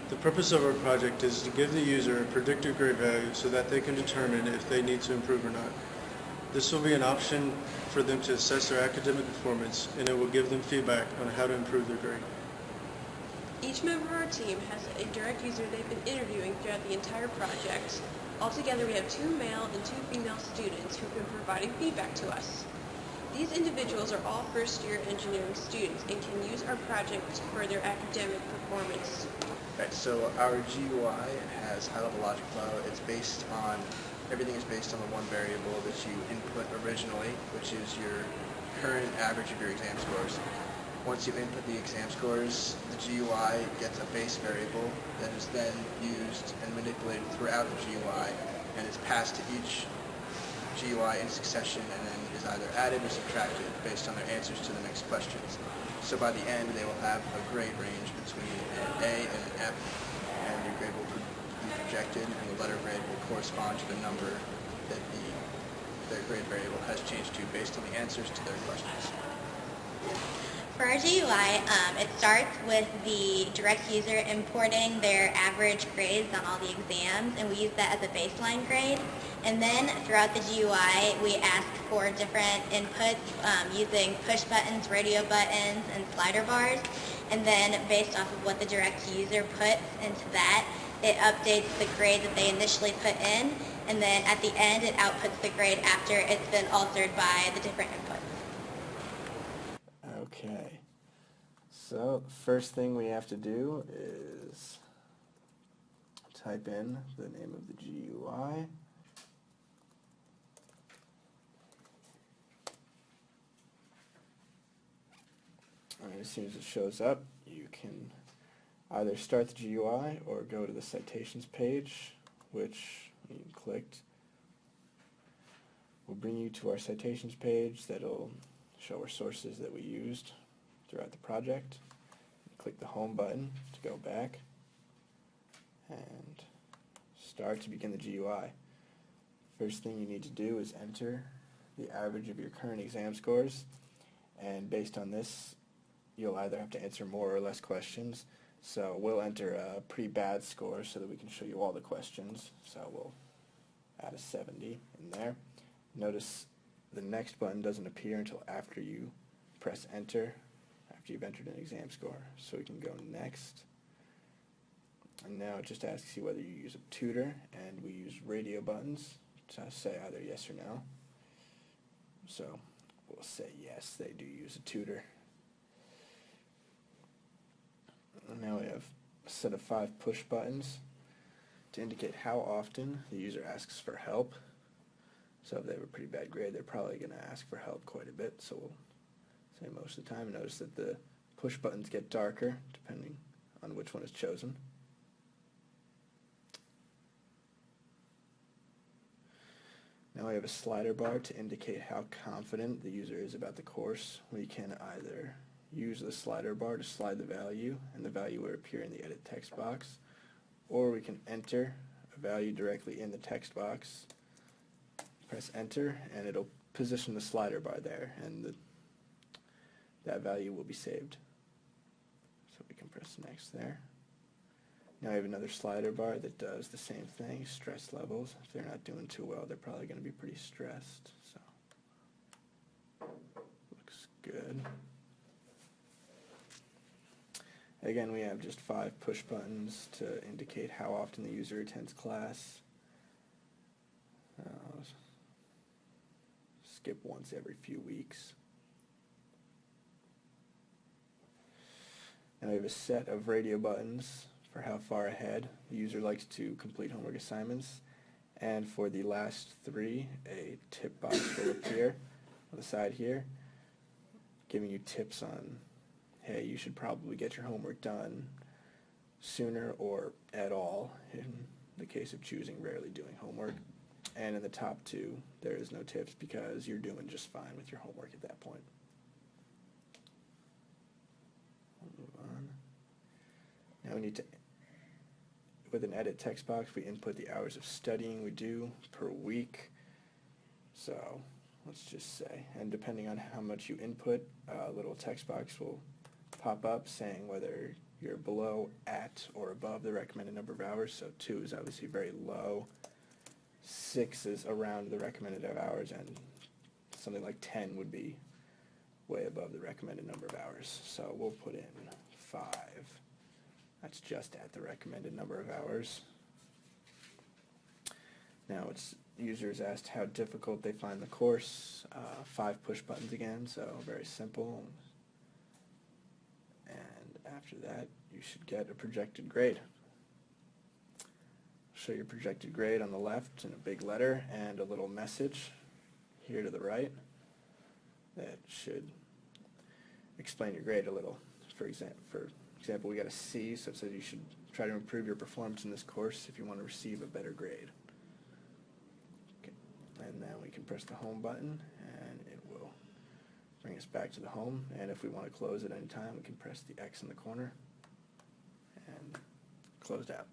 The purpose of our project is to give the user a predicted grade value so that they can determine if they need to improve or not. This will be an option for them to assess their academic performance, and it will give them feedback on how to improve their grade. Each member of our team has a direct user they've been interviewing throughout the entire project. Altogether, we have 2 male and 2 female students who've been providing feedback to us. These individuals are all first-year engineering students and can use our project for their academic performance. Right, so our GUI has high-level logic flow. Everything is based on the one variable that you input originally, which is your current average of your exam scores. Once you input the exam scores, the GUI gets a base variable that is then used and manipulated throughout the GUI and is passed to each GUI in succession and then is either added or subtracted based on their answers to the next questions. So by the end, they will have a grade range between an A and an F, and your grade will be projected, and the letter grade will correspond to the number that their grade variable has changed to based on the answers to their questions. For our GUI, it starts with the direct user importing their average grades on all the exams, and we use that as a baseline grade. And then throughout the GUI, we ask for different inputs using push buttons, radio buttons, and slider bars. And then based off of what the direct user puts into that, it updates the grade that they initially put in. And then at the end, it outputs the grade after it's been altered by the different inputs. Okay, so the first thing we have to do is type in the name of the GUI. Alright, as soon as it shows up, you can either start the GUI or go to the citations page, which when you clicked will bring you to our citations page that'll show our sources that we used throughout the project. Click the home button to go back and start to begin the GUI. First thing you need to do is enter the average of your current exam scores, and based on this you'll either have to answer more or less questions. So we'll enter a pretty bad score so that we can show you all the questions. So we'll add a 70 in there. Notice the next button doesn't appear until after you press enter, after you've entered an exam score. So we can go next. And now it just asks you whether you use a tutor, and we use radio buttons to say either yes or no. So we'll say yes, they do use a tutor. And now we have a set of 5 push buttons to indicate how often the user asks for help. So if they have a pretty bad grade, they're probably going to ask for help quite a bit. So we'll say most of the time. Notice that the push buttons get darker depending on which one is chosen. Now we have a slider bar to indicate how confident the user is about the course. We can either use the slider bar to slide the value, and the value will appear in the edit text box, or we can enter a value directly in the text box. Press enter and it'll position the slider bar there, and that value will be saved. So we can press next there. Now we have another slider bar that does the same thing, stress levels. If they're not doing too well, they're probably going to be pretty stressed. So looks good. Again, we have just 5 push buttons to indicate how often the user attends class. Skip once every few weeks. Now we have a set of radio buttons for how far ahead the user likes to complete homework assignments, and for the last 3, a tip box will appear on the side here, giving you tips on, hey, you should probably get your homework done sooner or at all, in the case of choosing rarely doing homework. And in the top 2, there is no tips because you're doing just fine with your homework at that point. We'll move on. Now we need to, with an edit text box, we input the hours of studying we do per week. So let's just say, and depending on how much you input, a little text box will pop up saying whether you're below, at, or above the recommended number of hours. So 2 is obviously very low. 6 is around the recommended hours, and something like 10 would be way above the recommended number of hours. So we'll put in 5. That's just at the recommended number of hours. Now it's users asked how difficult they find the course. 5 push buttons again, so very simple. And after that, you should get a projected grade. Show your projected grade on the left in a big letter and a little message here to the right that should explain your grade a little. For example, we got a C, so it says you should try to improve your performance in this course if you want to receive a better grade. Okay. And then we can press the home button and it will bring us back to the home. And if we want to close at any time, we can press the X in the corner and closed out.